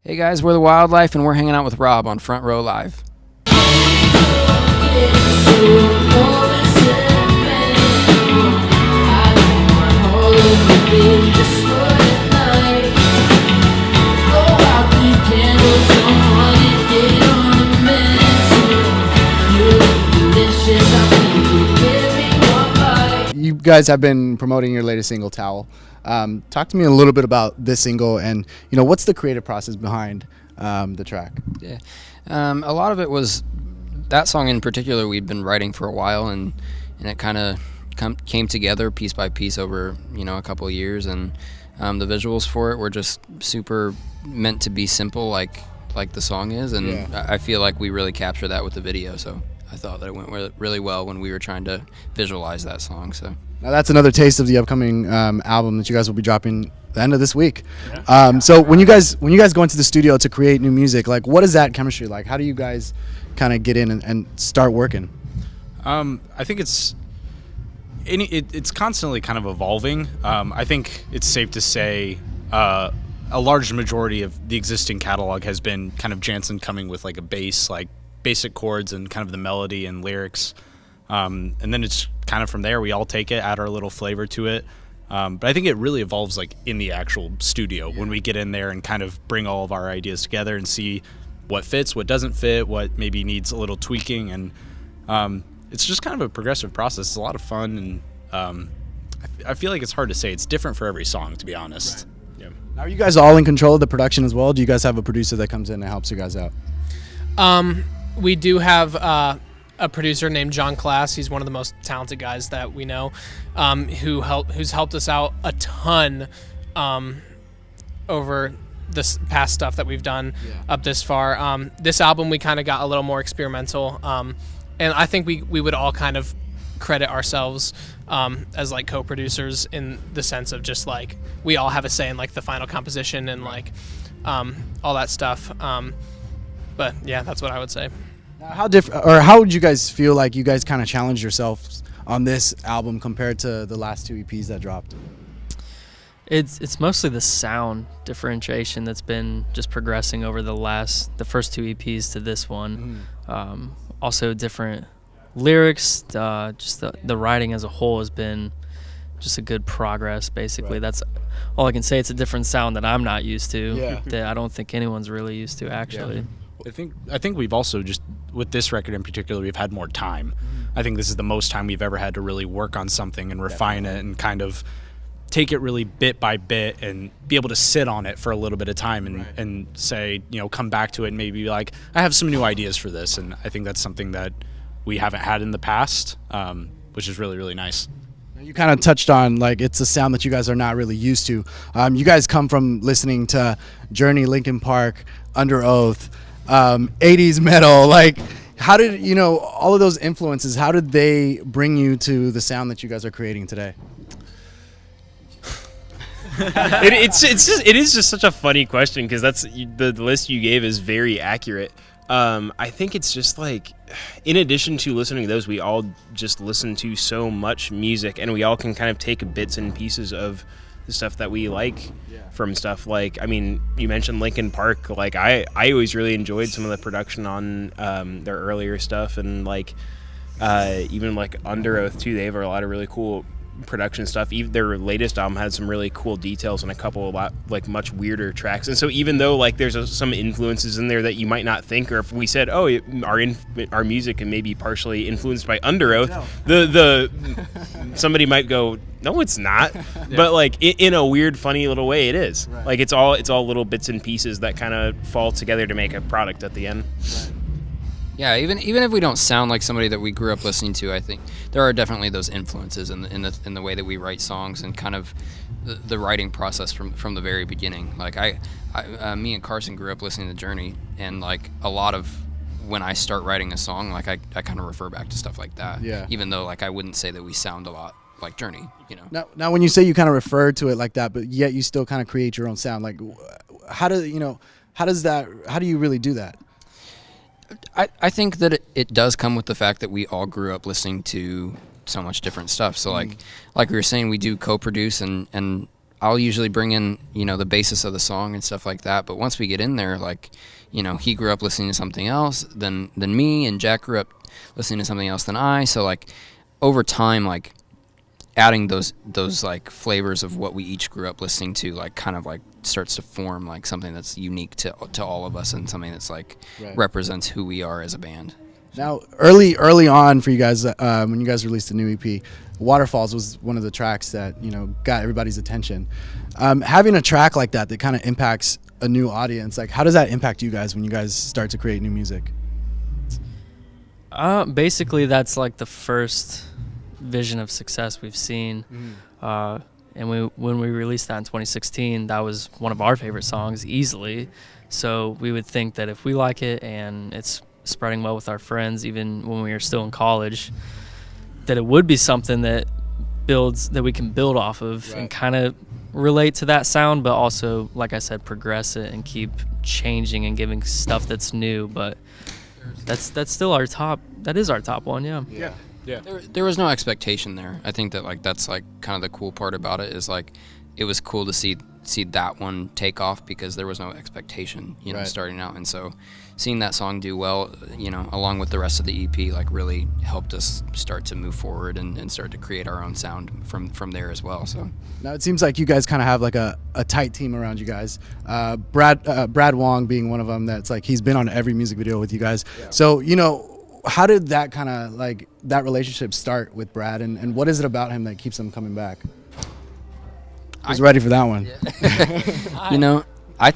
Hey guys, we're the Wildlife, and we're hanging out with Rob on Front Row Live. You guys have been promoting your latest single, Towel. Talk to me a little bit about this single, and what's the creative process behind the track? Yeah, a lot of it was that song in particular. We'd been writing for a while, and it kind of came together piece by piece over a couple of years, and the visuals for it were just super meant to be simple, like the song is, and yeah. I feel like we really captured that with the video. So I thought that it went really well when we were trying to visualize that song. So now that's another taste of the upcoming album that you guys will be dropping the end of this week. Yeah. So when you guys go into the studio to create new music, like what is that chemistry like? How do you guys kind of get in and start working? I think it's constantly kind of evolving. I think it's safe to say a large majority of the existing catalog has been kind of Jansen coming with like a bass, like basic chords and kind of the melody and lyrics. And then it's kind of from there we all take it, add our little flavor to it. But I think it really evolves like in the actual studio when we get in there and kind of bring all of our ideas together and see what fits, what doesn't fit, what maybe needs a little tweaking. And it's just kind of a progressive process. It's a lot of fun, and I feel like it's hard to say. It's different for every song, to be honest. Right. Yeah. Now, are you guys all in control of the production as well? Do you guys have a producer that comes in and helps you guys out? We do have a producer named John Class. He's one of the most talented guys that we know, who's helped us out a ton over this past stuff that we've done up this far. This album we kind of got a little more experimental, and I think we would all kind of credit ourselves as like co-producers in the sense of just like we all have a say in like the final composition and like all that stuff. But yeah, that's what I would say. How would you guys feel like you guys kind of challenged yourselves on this album compared to the last two EPs that dropped? It's mostly the sound differentiation that's been just progressing over the first two EPs to this one. Mm-hmm. Also different lyrics, just the writing as a whole has been just a good progress, basically. Right. That's all I can say. It's a different sound that I'm not used to, that I don't think anyone's really used to, actually. Yeah. I think we've also just, with this record in particular, we've had more time. Mm-hmm. I think this is the most time we've ever had to really work on something and refine it and kind of take it really bit by bit and be able to sit on it for a little bit of time and say, come back to it and maybe be like, I have some new ideas for this. And I think that's something that we haven't had in the past, which is really, really nice. You kind of touched on, like, it's a sound that you guys are not really used to. You guys come from listening to Journey, Linkin Park, Under Oath, 80s metal. Like, how did, all of those influences, how did they bring you to the sound that you guys are creating today? It is just such a funny question because that's the list you gave is very accurate. I think it's just like, in addition to listening to those, we all just listen to so much music, and we all can kind of take bits and pieces of the stuff that we like from stuff like, I mean, you mentioned Linkin Park. Like, I always really enjoyed some of the production on their earlier stuff, and like even like Under Oath too. They have a lot of really cool production stuff. Even their latest album had some really cool details and a couple of like much weirder tracks. And so even though like there's some influences in there that you might not think, or if we said, oh, our music can maybe partially influenced by Under Oath, the somebody might go, no, it's not. But like in a weird, funny little way, it is. Right. Like it's all little bits and pieces that kind of fall together to make a product at the end. Right. Yeah, even if we don't sound like somebody that we grew up listening to, I think there are definitely those influences in the way that we write songs and kind of the writing process from the very beginning. Like me and Carson grew up listening to Journey, and like a lot of when I start writing a song, like I kind of refer back to stuff like that. Yeah. Even though like I wouldn't say that we sound a lot like Journey, Now when you say you kind of refer to it like that, but yet you still kind of create your own sound, like how do you really do that? I think that it does come with the fact that we all grew up listening to so much different stuff. So like we were saying, we do co-produce, and I'll usually bring in, you know, the basis of the song and stuff like that. But once we get in there, like, you know, he grew up listening to something else than me, and Jack grew up listening to something else than I. So like over time, like adding those like flavors of what we each grew up listening to, like kind of like starts to form like something that's unique to all of us, and something that's like represents who we are as a band. Now, early on for you guys, when you guys released a new EP, Waterfalls was one of the tracks that, you know, got everybody's attention. Having a track like that kind of impacts a new audience, like how does that impact you guys when you guys start to create new music? Basically, that's like the first vision of success we've seen. And when we released that in 2016, that was one of our favorite songs easily. So we would think that if we like it and it's spreading well with our friends, even when we were still in college, that it would be something that we can build off of and kind of relate to that sound, but also, like I said, progress it and keep changing and giving stuff that's new. But that's still our top. That is our top one. Yeah. There was no expectation there. I think that like that's like kind of the cool part about it, is like it was cool to see that one take off because there was no expectation, you know, starting out. And so seeing that song do well, you know, along with the rest of the EP, like really helped us start to move forward and start to create our own sound from there as well. So now it seems like you guys kind of have like a tight team around you guys. Brad Wong being one of them, that's like he's been on every music video with you guys. So, you know, how did that kind of like that relationship start with Brad, and what is it about him that keeps him coming back? I was ready for that one. You know, I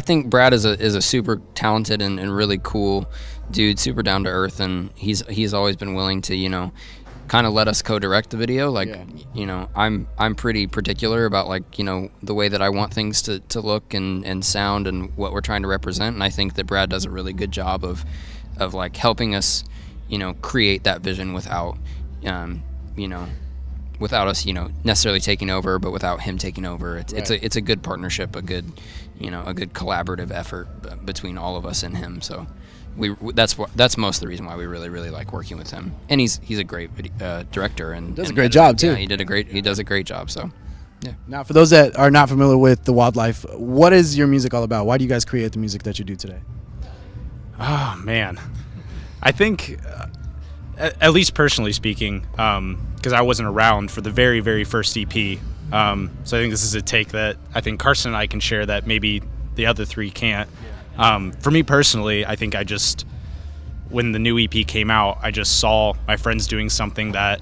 think Brad is a super talented and really cool dude, super down to earth, and he's always been willing to, you know, kind of let us co-direct the video. Like, you know, I'm pretty particular about, like, you know, the way that I want things to look and sound and what we're trying to represent, and I think that Brad does a really good job of like helping us, you know, create that vision without you know, without us, you know, necessarily taking over, but without him taking over. It's a good partnership, a good, you know, a good collaborative effort between all of us and him. So that's most of the reason why we really like working with him. And he's a great director and does a great job too. Yeah, he does a great job. So yeah. Now, for those that are not familiar with The Wildlife, what is your music all about? Why do you guys create the music that you do today? Oh man, I think at least personally speaking, because I wasn't around for the very, very first EP. So I think this is a take that I think Carson and I can share that maybe the other three can't. For me personally, I think when the new EP came out, I just saw my friends doing something that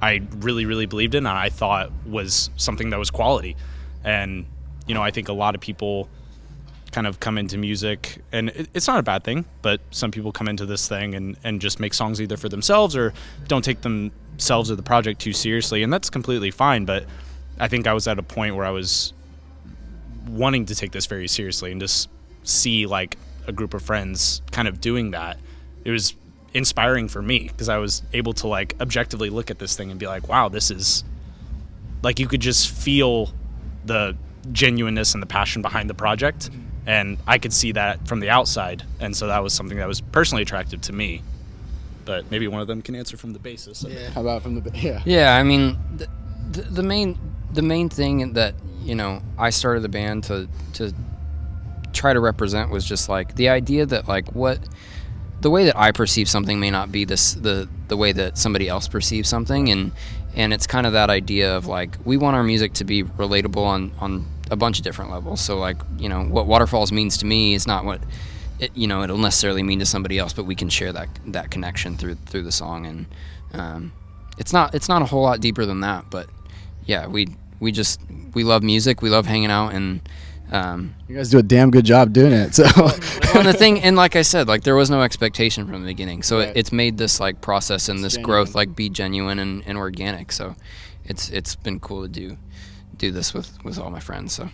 I really, really believed in, and I thought was something that was quality. And, you know, I think a lot of people kind of come into music, and it's not a bad thing, but some people come into this thing and just make songs either for themselves or don't take themselves or the project too seriously, and that's completely fine. But I think I was at a point where I was wanting to take this very seriously and just see like a group of friends kind of doing that. It was inspiring for me because I was able to like objectively look at this thing and be like, wow, this is like, you could just feel the genuineness and the passion behind the project, and I could see that from the outside, and so that was something that was personally attractive to me. But maybe one of them can answer from the basis of it. How about from the Yeah, I mean, the main thing that, you know, I started the band to try to represent was just like the idea that like the way that I perceive something may not be the way that somebody else perceives something, and it's kind of that idea of like we want our music to be relatable on a bunch of different levels. So like, you know, what Waterfalls means to me is not what it'll necessarily mean to somebody else, but we can share that connection through the song, and it's not a whole lot deeper than that. But yeah, we love music, we love hanging out, and you guys do a damn good job doing it. So and the thing, and like I said, like there was no expectation from the beginning, so it's made this like process and this growth like be genuine and organic. So it's been cool to do this with all my friends. So